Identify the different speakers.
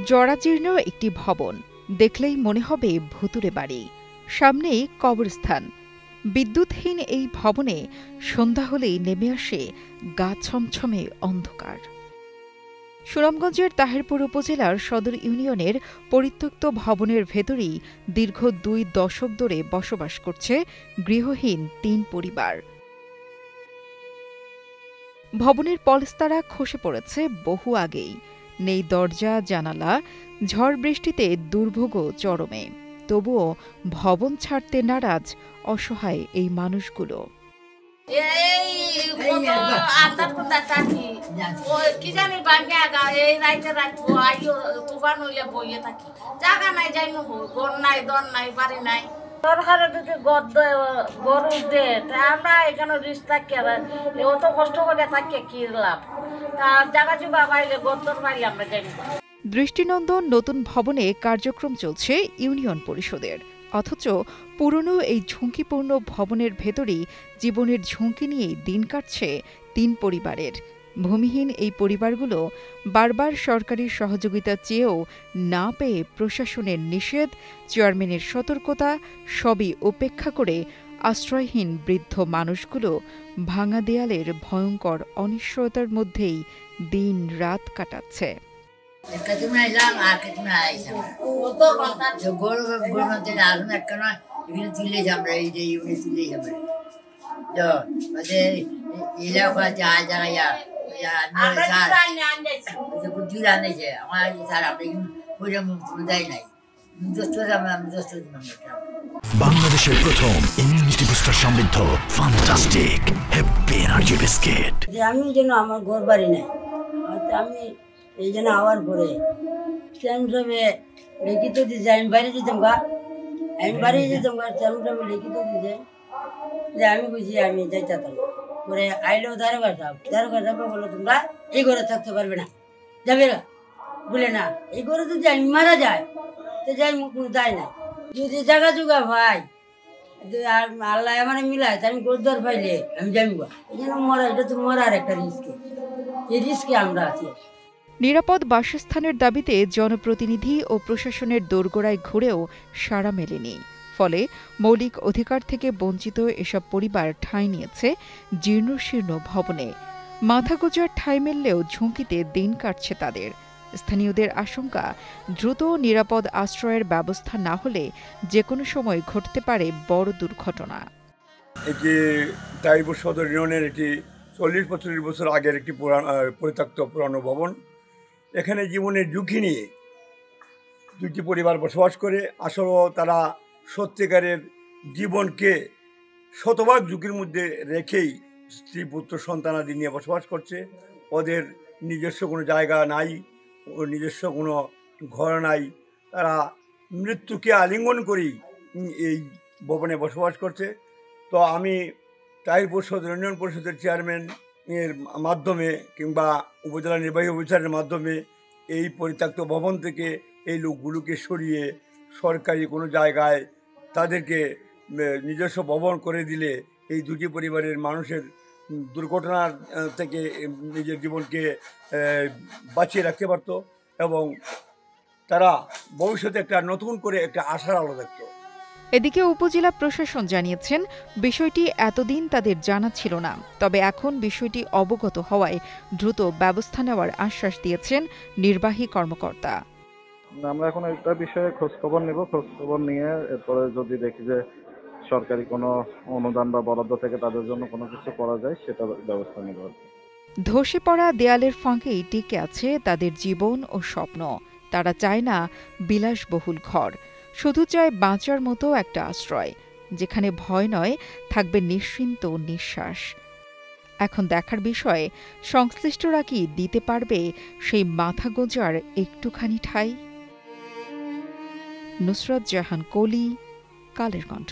Speaker 1: জরাজীর্ণ একটি ভবন, দেখলেই মনে হবে ভুতুড়ে বাড়ি। সামনেই কবরস্থান। বিদ্যুৎহীন এই ভবনে সন্ধ্যা হলেই নেমে আসে গা ছমছমে অন্ধকার। সুনামগঞ্জের তাহিরপুর উপজেলার সদর ইউনিয়নের পরিত্যক্ত ভবনের ভেতরেই দীর্ঘ ২ দশক ধরে বসবাস করছে গৃহহীন ৩ পরিবার। ভবনের পলেস্তারা খসে পড়েছে বহু আগেই। নেই দরজা জানালা, ঝড় বৃষ্টিতে দুর্ভোগ চরমে। তবুও ভবন ছাড়তে নারাজ অসহায় এই মানুষগুলো।
Speaker 2: সরকারের যদি গরু দে আমরা এখানে রিস্ক থাকি অত কষ্ট করে থাকি কি লাভ, তার জায়গা জুগা পাইলে গদ্দর পাইলে আমরা যাই।
Speaker 1: দৃষ্টিনন্দন নতুন ভবনে কার্যক্রম চলছে ইউনিয়ন পরিষদের, অথচ পুরনো এই ঝুঁকিপূর্ণ ভবনের ভেতরেই জীবনের ঝুঁকি নিয়েই দিন কাটছে ৩ পরিবারের। ভূমিহীন এই পরিবারগুলো বারবার সরকারি সহযোগিতা চেয়েও না পেয়ে প্রশাসনের নিষেধ, চেয়ারম্যানের সতর্কতা সবই উপেক্ষা করে আশ্রয়হীন বৃদ্ধ মানুষগুলো ভাঙা দেয়ালের ভয়ঙ্কর অনিশ্চয়তার মধ্যেই দিন রাত কাটাচ্ছে।
Speaker 3: বাংলাদেশের প্রথম ইমিউনিটি বুস্টার সমৃদ্ধ ফ্যান্টাস্টিক হ্যাপি এনার্জি বিস্কিট।
Speaker 4: আমি যেন আমার ঘর বাড়ি নাই, আমি এই জন্য আওয়ার পরে লিখিত দিয়েছে আমি বাড়ি যেতাম গা, লিখিত দিয়েছে যে আমি বুঝি আমি যাইতাম। পরে আইলো দারোগা সাহেব বললো তোমরা এই ঘরে থাকতে পারবে না, যাবে না বলে না, এই ঘরে যদি আমি মারা যায় তো যাই কোনো যায় না, যদি জায়গা জুগা ভাই আল্লাহ মানে মিলায় আমি গোদ্দার পাইলে আমি যাবি গা। এই জন্য মরা, এটা তো মরার একটা রিস্ক, এই রিস্কে আমরা আছি।
Speaker 1: নিরাপদ বাসস্থানের দাবিতে জনপ্রতিনিধি ও প্রশাসনের দোরগোড়ায় ঘুরেও সাড়া মেলেনি। ফলে মৌলিক অধিকার থেকে বঞ্চিত এসব পরিবার ঠাঁই নিয়েছে জীর্ণশীর্ণ ভবনে। মাথা গোঁজার ঠাঁই মেললেও ঝুঁকিতে দিন কাটছে তাদের। স্থানীয়দের আশঙ্কা, দ্রুত নিরাপদ আশ্রয়ের ব্যবস্থা না হলে যেকোনো সময় ঘটতে পারে বড় দুর্ঘটনা।
Speaker 5: এটি তাহিরপুর সদর ইউনিয়নের একটি 40-45 বছর আগের একটি পরিত্যক্ত পুরানো ভবন। এখানে জীবনের ঝুঁকি নিয়ে 2টি পরিবার বসবাস করে। আসলে তারা সত্যিকারের জীবনকে শতভাগ ঝুঁকির মধ্যে রেখেই স্ত্রী পুত্র সন্তানাদি নিয়ে বসবাস করছে। ওদের নিজস্ব কোনো জায়গা নাই, নিজস্ব কোনো ঘর নাই, তারা মৃত্যুকে আলিঙ্গন করেই এই ভবনে বসবাস করছে। তো আমি তাহিরপুর সদর ইউনিয়ন পরিষদের চেয়ারম্যানের মাধ্যমে কিংবা উপজেলা নির্বাহী অফিসারের মাধ্যমে এই পরিত্যক্ত ভবন থেকে এই লোকগুলোকে সরিয়ে সরকারি কোনো জায়গায় তাদেরকে নিজস্ব ভবন করে দিলে এই 2টি পরিবারের মানুষের দুর্ঘটনার থেকে নিজের জীবনকে বাঁচিয়ে রাখতে পারত এবং তারা ভবিষ্যতে একটা নতুন করে একটা আশার আলো দেখত।
Speaker 1: এদিকে উপজেলা প্রশাসন জানিয়েছেন বিষয়টি এতদিন তাদের জানা ছিল না, তবে এখন বিষয়টি অবগত হওয়ায় দ্রুত ব্যবস্থা নেওয়ার আশ্বাস দিয়েছেন নির্বাহী কর্মকর্তা।
Speaker 6: আমরা এখন একটা বিষয়ে খোঁজখবর নেব, খোঁজখবর নিয়ে এরপরে যদি দেখি যে সরকারি কোনো অনুদান বা বরাদ্দ থেকে তাদের জন্য কোনো কিছু করা যায় সেটা ব্যবস্থা নেব।
Speaker 1: ধসে পড়া দেয়ালের ফাঁকেই টিকে আছে তাদের জীবন ও স্বপ্ন। তারা চায় না বিলাসবহুল ঘর, শুধু চায় বাঁচার মতো একটা আশ্রয়, যেখানে ভয় নয়, থাকবে নিশ্চিন্ত নিঃশ্বাস। এখন দেখার বিষয়, সংশ্লিষ্টরা কি দিতে পারবে সেই মাথা গোঁজার একটুখানি ঠাঁই। নুসরাত জাহান কলি, কালের কণ্ঠ।